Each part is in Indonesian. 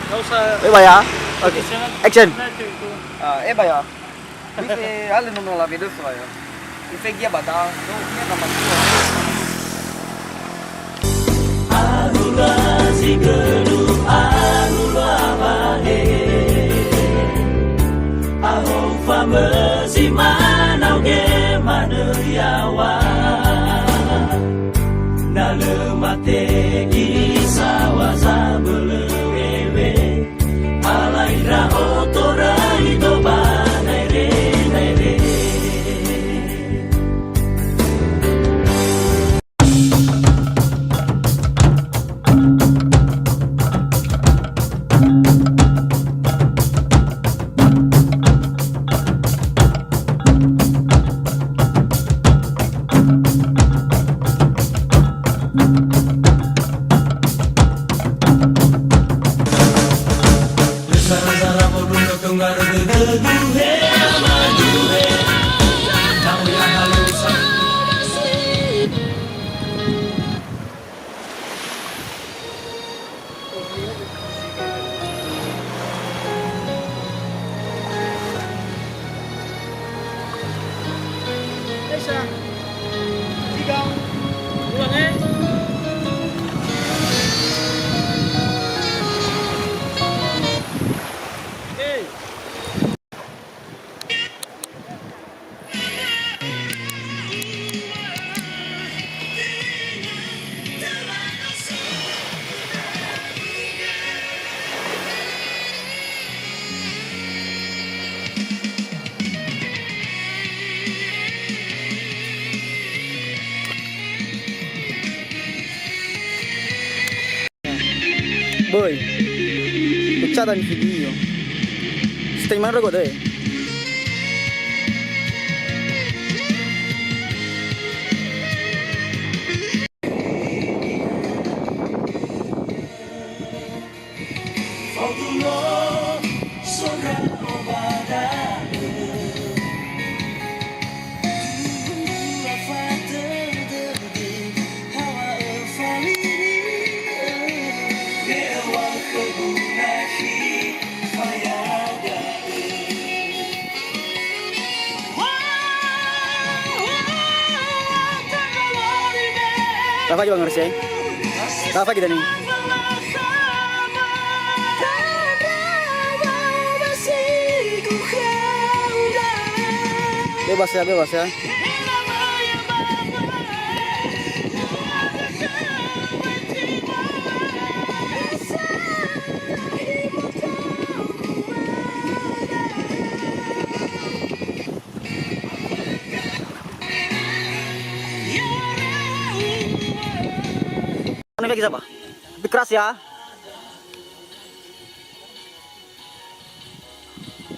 Gak usah. Ya. Oke. Action. Eba ya. Bisa hal nomor lebih dulu ya. Ifegia badang, no, ini nama tua. Arula sigelu arula bahe. Aho famasi manau ge maneyawa. Nalemate isawaza belewewe. Alaira otora itoba naire naire. Boy, pecah dan video. Stay mana gue deh? Rafa juga ngerti ya? Rafa kita nih. Bebas ya, bebas ya. Ini lagi siapa? Lebih keras ya.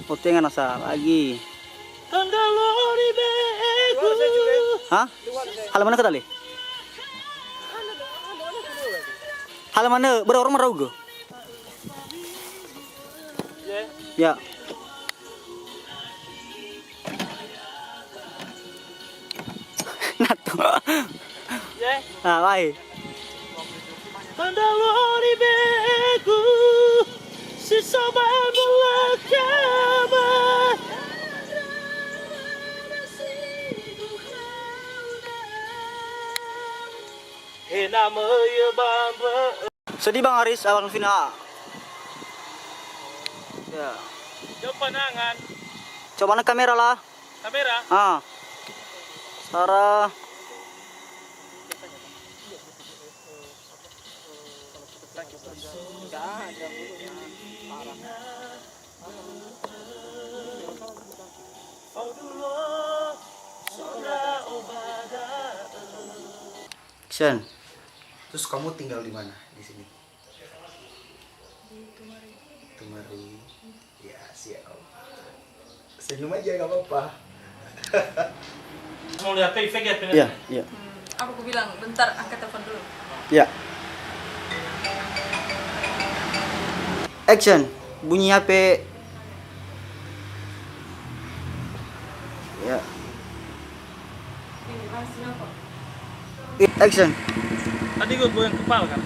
Putingan asa lagi. Hah? Halaman mana tadi? Halaman mana? Berapa orang merauga? Ya. Nato. Ah, baik. Mandalori beku si sobat belakama. Nama ya bamba. Sedih Bang Aris awal final. Ya. Coba pandangan. Coba na kamera lah. Kamera. Ah. Sarah. Action. Terus kamu tinggal di mana di sini? Tumari. Ya siap. Senyum aja nggak apa-apa. Mau lihat efek ya? Iya, iya. Aku bilang bentar angkat telepon dulu. Ya. Action. Bunyi HP. Ya. Action. Tadi gue goyang kepala kan?